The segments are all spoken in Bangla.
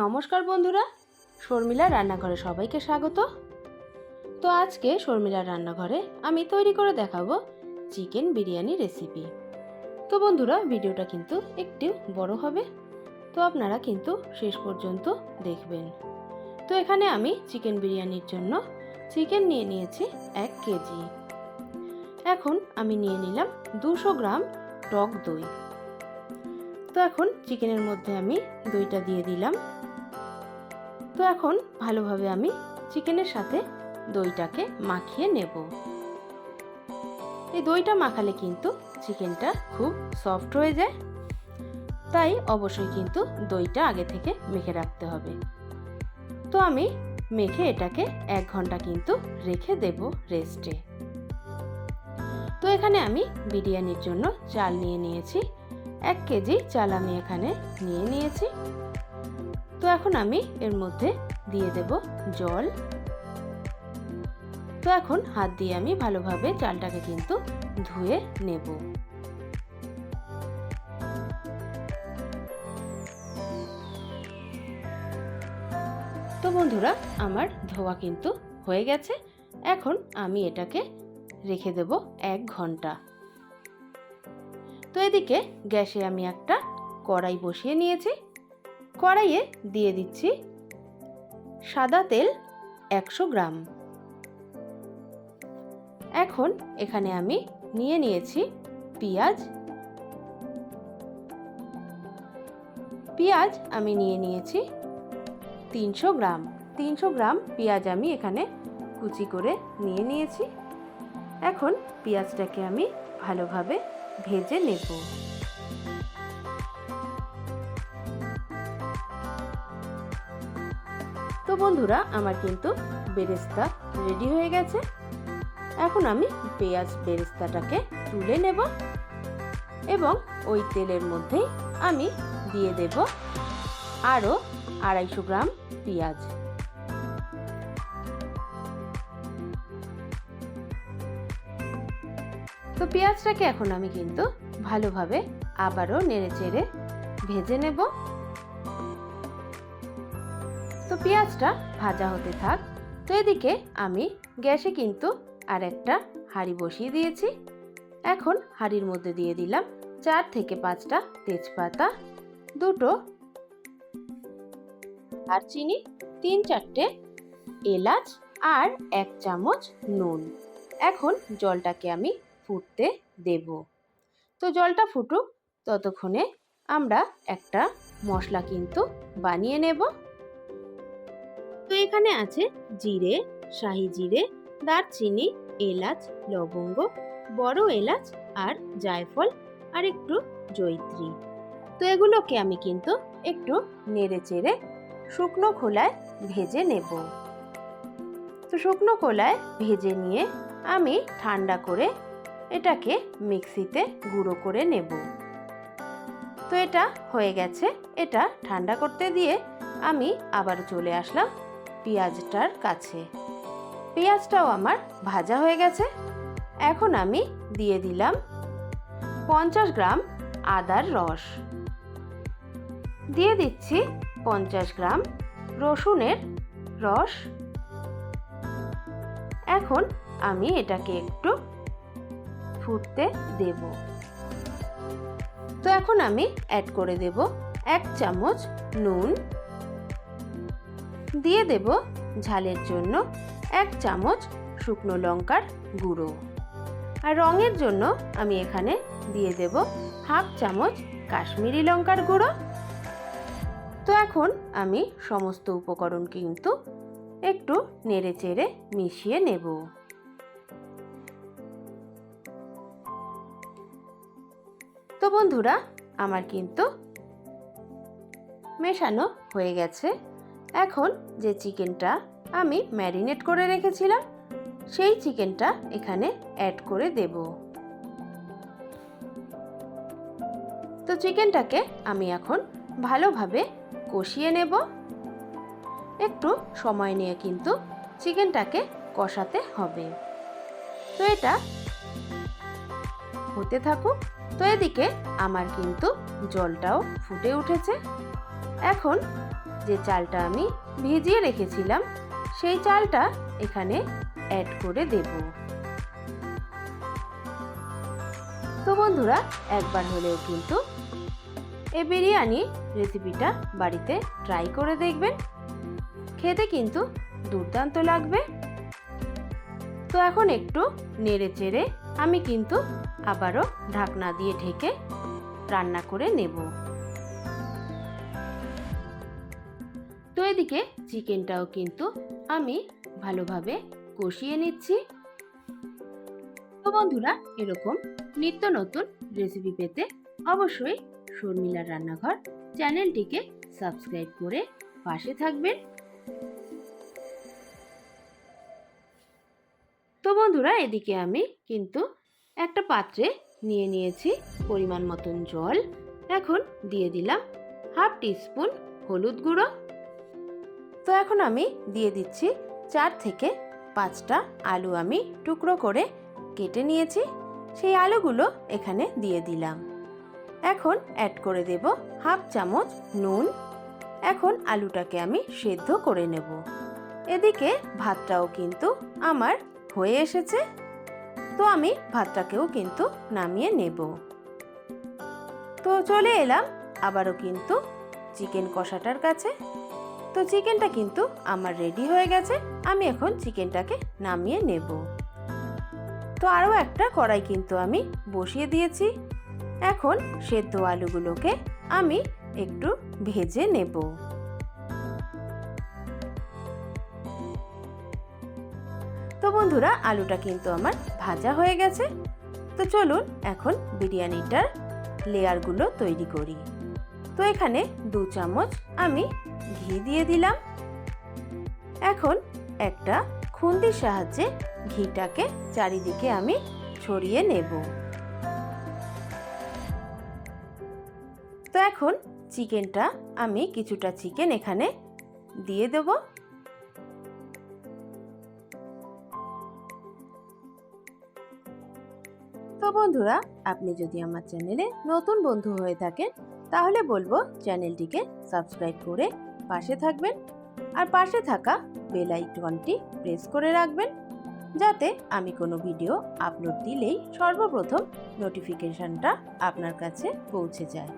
নমস্কার বন্ধুরা, শর্মিলা রান্নাঘরে সবাইকে স্বাগত। তো আজকে শর্মিলার রান্নাঘরে আমি তৈরি করে দেখাবো চিকেন বিরিয়ানি রেসিপি। তো বন্ধুরা, ভিডিওটা কিন্তু একটু বড় হবে, তো আপনারা কিন্তু শেষ পর্যন্ত দেখবেন। তো এখানে আমি চিকেন বিরিয়ানির জন্য চিকেন নিয়ে নিয়েছি 1 কেজি। এখন আমি নিয়ে নিলাম 200 গ্রাম টক দই। তো এখন চিকেনের মধ্যে আমি দইটা দিয়ে দিলাম। তো এখন ভালোভাবে আমি চিকেনের সাথে দইটাকে মাখিয়ে নেব। এই দইটা মাখালে কিন্তু চিকেনটা খুব সফট হয়ে যায়, তাই অবশ্যই কিন্তু দইটা আগে থেকে মেখে রাখতে হবে। তো আমি মেখে এটাকে 1 ঘন্টা কিন্তু রেখে দেব রেস্টে। তো এখানে আমি বিরিয়ানির জন্য চাল নিয়ে নিয়েছি। 1 কেজি চাল আমি এখানে নিয়ে নিয়েছি। তো এখন আমি এর মধ্যে দিয়ে দেব জল। তো এখন হাত দিয়ে আমি ভালোভাবে চালটাকে কিন্তু ধুয়ে নেব। তো বন্ধুরা, আমার ধোয়া কিন্তু হয়ে গেছে। এখন আমি এটাকে রেখে দেব 1 ঘন্টা। তো এদিকে গ্যাসে আমি একটা কড়াই বসিয়ে নিয়েছি। কড়াইয়ে দিয়ে দিচ্ছি সাদা তেল 100 গ্রাম। এখন এখানে আমি নিয়ে নিয়েছি পেঁয়াজ আমি নিয়ে নিয়েছি 300 গ্রাম। 300 গ্রাম পেঁয়াজ আমি এখানে কুচি করে নিয়ে নিয়েছি। এখন পেঁয়াজটাকে আমি ভালোভাবে ভেজে নেব। তো বন্ধুরা, আমার কিন্তু বেরেস্তা রেডি হয়ে গেছে। এখন আমি পেঁয়াজ বেরেস্তাটাকে তুলে নেব এবং ওই তেলের মধ্যেই আমি দিয়ে দেব আরও 250 গ্রাম পেঁয়াজ। তো পেঁয়াজটাকে এখন আমি কিন্তু ভালোভাবে আবারও নেড়েচেড়ে ভেজে নেব। তো পেঁয়াজটা ভাজা হতে থাক। তো এদিকে আমি গ্যাসে কিন্তু আর একটা হাঁড়ি বসিয়ে দিয়েছি। এখন হাঁড়ির মধ্যে দিয়ে দিলাম 4 থেকে 5টা তেজপাতা, 2টো দারচিনি, 3-4টে এলাচ আর 1 চামচ নুন। এখন জলটাকে আমি ফুটতে দেব। তো জলটা ফুটুক, ততক্ষণে আমরা একটা মশলা কিন্তু বানিয়ে নেব। তো এখানে আছে জিরে, শাহি জিরে, দারচিনি, এলাচ, লবঙ্গ, বড় এলাচ আর জায়ফল আর একটু জয়িত্রী। তো এগুলোকে আমি কিন্তু একটু নেড়ে চেড়ে শুকনো খোলায় ভেজে নেব। তো শুকনো খোলায় ভেজে নিয়ে আমি ঠান্ডা করে এটাকে মিক্সিতে গুঁড়ো করে নেব। তো এটা হয়ে গেছে। এটা ঠান্ডা করতে দিয়ে আমি আবার চলে আসলাম পেঁয়াজটার কাছে। পেঁয়াজটাও আমার ভাজা হয়ে গেছে। এখন আমি দিয়ে দিলাম 50 গ্রাম আদার রস, দিয়ে দিচ্ছি 50 গ্রাম রসুনের রস। এখন আমি এটাকে একটু ফুটতে দেব। তো এখন আমি অ্যাড করে দেব 1 চামচ নুন, দিয়ে দেব ঝালের জন্য 1 চামচ শুকনো লঙ্কার গুঁড়ো, আর রঙের জন্য আমি এখানে দিয়ে দেব 1/2 চামচ কাশ্মীরি লঙ্কার গুঁড়ো। তো এখন আমি সমস্ত উপকরণ কিন্তু একটু নেড়ে চেড়ে মিশিয়ে নেব। তো বন্ধুরা, আমার কিন্তু মেশানো হয়ে গেছে। এখন যে চিকেনটা আমি ম্যারিনেট করে রেখেছিলাম, সেই চিকেনটা এখানে অ্যাড করে দেব। তো চিকেনটাকে আমি এখন ভালোভাবে কষিয়ে নেব। একটু সময় নিয়ে কিন্তু চিকেনটাকে কষাতে হবে। তো এটা হতে থাকুক। তো এদিকে আমার কিন্তু জলটাও ফুটে উঠেছে। এখন যে চালটা আমি ভিজিয়ে রেখেছিলাম সেই চালটা এখানে অ্যাড করে দেব। তো বন্ধুরা, একবার হলেও কিন্তু এই বিরিয়ানি রেসিপিটা বাড়িতে ট্রাই করে দেখবেন, খেতে কিন্তু দুর্দান্ত লাগবে। তো এখন একটু নেড়ে চেড়ে আমি কিন্তু আবারও ঢাকনা দিয়ে ঢেকে রান্না করে নেব। তো এদিকে চিকেনটাও কিন্তু আমি ভালোভাবে কষিয়ে নিচ্ছি। তো বন্ধুরা, এরকম নিত্য নতুন রেসিপি পেতে অবশ্যই শর্মিলার রান্নাঘর চ্যানেলটিকে সাবস্ক্রাইব করে পাশে থাকবেন। তো বন্ধুরা, এদিকে আমি কিন্তু একটা পাত্রে নিয়ে নিয়েছি পরিমাণ মতন জল। এখন দিয়ে দিলাম হাফ টিস্পুন হলুদ গুঁড়ো। তো এখন আমি দিয়ে দিচ্ছি 4 থেকে 5টা আলু আমি টুকরো করে কেটে নিয়েছি, সেই আলুগুলো এখানে দিয়ে দিলাম। এখন অ্যাড করে দেব হাফ চামচ নুন। এখন আলুটাকে আমি সেদ্ধ করে নেব। এদিকে ভাতটাও কিন্তু আমার হয়ে এসেছে, তো আমি ভাতটাকেও কিন্তু নামিয়ে নেব। তো চলে এলাম আবারও কিন্তু চিকেন কষাটার কাছে। তো চিকেনটা কিন্তু আমার রেডি হয়ে গেছে, আমি এখন চিকেনটাকে নামিয়ে নেব। তো আরও একটা কড়াই কিন্তু আমি বসিয়ে দিয়েছি। এখন সেদ্ধ আলুগুলোকে আমি একটু ভেজে নেব। তো বন্ধুরা, আলুটা কিন্তু আমার ভাজা হয়ে গেছে। তো চলুন এখন বিরিয়ানিটার লেয়ারগুলো তৈরি করি। তো এখানে 2 চামচ আমি ঘি দিয়ে দিলাম। এখন একটা খুন্তির সাহায্যে ঘিটাকে চারিদিকে আমি ছড়িয়ে নেব। তো এখন চিকেনটা আমি কিছুটা চিকেন এখানে দিয়ে দেব। তো বন্ধুরা, আপনি যদি আমার চ্যানেলে নতুন বন্ধু হয়ে থাকেন তাহলে বলবো চ্যানেলটিকে সাবস্ক্রাইব করে পাশে থাকবেন, আর পাশে থাকা বেল আইকনটি প্রেস করে রাখবেন, যাতে আমি কোনো ভিডিও আপলোড দিলেই সর্বপ্রথম নোটিফিকেশনটা আপনার কাছে পৌঁছে যায়।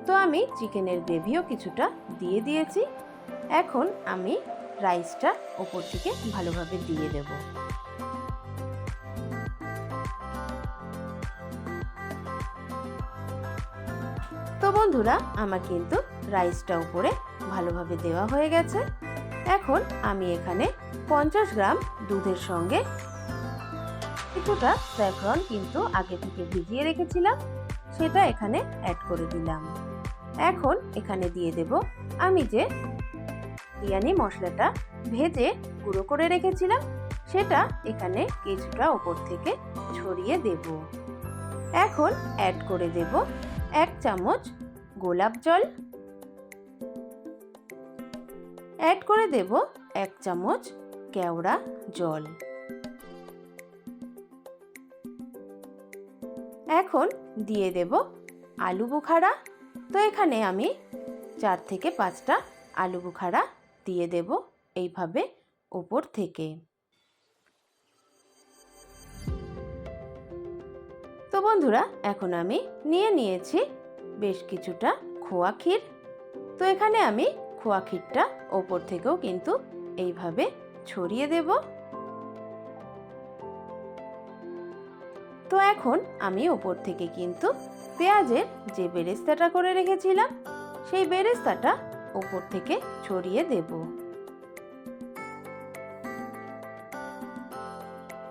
তো আমি চিকেনের গ্রেভিও কিছুটা দিয়ে দিয়েছি। এখন আমি রাইসটা ওপর থেকে ভালোভাবে দিয়ে দেব। তো বন্ধুরা, আমার কিন্তু রাইসটা উপরে ভালোভাবে দেওয়া হয়ে গেছে। এখন আমি এখানে 50 গ্রাম দুধের সঙ্গে কিছুটা স্যাফরন কিন্তু আগে থেকে ভিজিয়ে রেখেছিলাম, সেটা এখানে অ্যাড করে দিলাম। এখন এখানে দিয়ে দেব আমি যে বিরিয়ানি মশলাটা ভেজে গুঁড়ো করে রেখেছিলাম, সেটা এখানে কিছুটা ওপর থেকে ছড়িয়ে দেব। এখন অ্যাড করে দেব 1 চামচ গোলাপ জল, অ্যাড করে দেব 1 চামচ কেওড়া জল। এখন দিয়ে দেব আলু বুখারা। তো এখানে আমি 4 থেকে 5টা আলু বুখারা দিয়ে দেব এইভাবে উপর থেকে। তো বন্ধুরা, এখন আমি নিয়ে নিয়েছি বেশ কিছুটা খোয়া ক্ষীর। তো এখানে আমি খোয়া ক্ষীরটা ওপর থেকেও কিন্তু এইভাবে ছড়িয়ে দেব। তো এখন আমি ওপর থেকে কিন্তু পেঁয়াজের যে বেরেস্তাটা করে রেখেছিলাম সেই বেরেস্তাটা ওপর থেকে ছড়িয়ে দেব।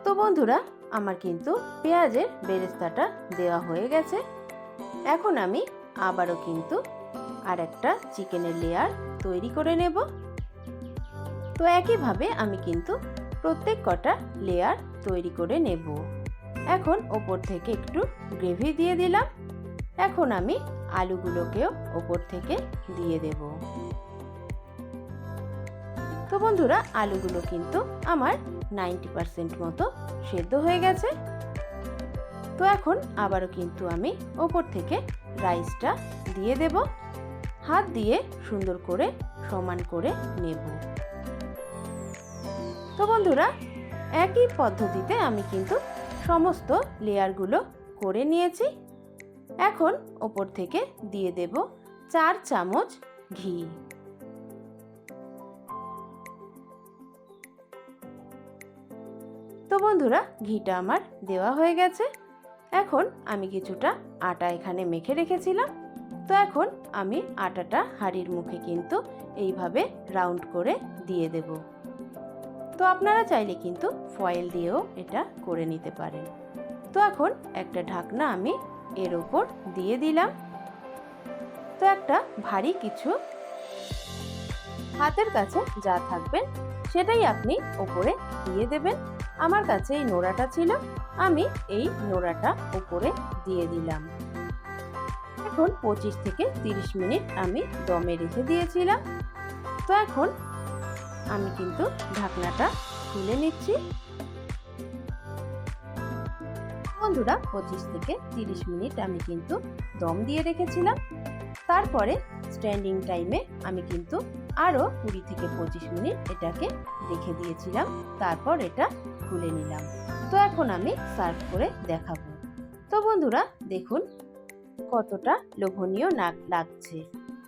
তো বন্ধুরা, আমার কিন্তু পেঁয়াজের বেরেস্তাটা দেওয়া হয়ে গেছে। এখন আমি আবারও কিন্তু আরেকটা চিকেনের লেয়ার তৈরি করে নেব। তো একইভাবে আমি কিন্তু প্রত্যেক কটা লেয়ার তৈরি করে নেব। এখন ওপর থেকে একটু গ্রেভি দিয়ে দিলাম। এখন আমি আলুগুলোকেও ওপর থেকে দিয়ে দেব। তো বন্ধুরা, আলুগুলো কিন্তু আমার 90% মতো সেদ্ধ হয়ে গেছে। তো এখন আবারও কিন্তু আমি ওপর থেকে রাইসটা দিয়ে দেব। হাত দিয়ে সুন্দর করে সমান করে নেব। তো বন্ধুরা, একই পদ্ধতিতে আমি কিন্তু সমস্ত লেয়ারগুলো করে নিয়েছি। এখন ওপর থেকে দিয়ে দেব 4 চামচ ঘি। তো বন্ধুরা, ঘিটা আমার দেওয়া হয়ে গেছে। এখন আমি কিছুটা আটা এখানে মেখে রেখেছিলাম। তো এখন আমি আটাটা হাঁড়ির মুখে কিন্তু এইভাবে রাউন্ড করে দিয়ে দেব। তো আপনারা চাইলে কিন্তু ফয়েল দিয়েও এটা করে নিতে পারেন। তো এখন একটা ঢাকনা আমি এর উপর দিয়ে দিলাম। তো একটা ভারী কিছু হাতের কাছে যা থাকবে সেটাই আপনি উপরে দিয়ে দেবেন। আমার কাছে এই নোড়াটা ছিল, আমি এই নোড়াটা উপরে দিয়ে দিলাম। এখন 25 থেকে 30 মিনিট আমি দমে রেখে দিয়েছিলাম। তো এখন আমি কিন্তু ঢাকনাটা তুলে নিচ্ছি। বন্ধুরা, 25 থেকে 30 মিনিট আমি কিন্তু দম দিয়ে রেখেছিলাম। তারপরে স্ট্যান্ডিং টাইমে আমি কিন্তু আরও 20 থেকে 25 মিনিট এটাকে রেখে দিয়েছিলাম। তারপর এটা খুলে নিলাম। তো এখন আমি সার্ভ করে দেখাবো। তো বন্ধুরা, দেখুন কতটা লোভনীয় লাগছে।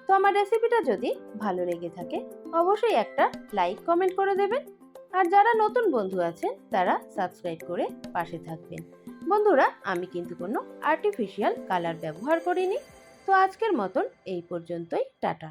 তো আমার রেসিপিটা যদি ভালো লেগে থাকে অবশ্যই একটা লাইক কমেন্ট করে দেবেন। আর যারা নতুন বন্ধু আছেন তারা সাবস্ক্রাইব করে পাশে থাকবেন। বন্ধুরা, আমি কিন্তু কোনো আর্টিফিশিয়াল কালার ব্যবহার করিনি। তো আজকের মতন এই পর্যন্তই, টাটা।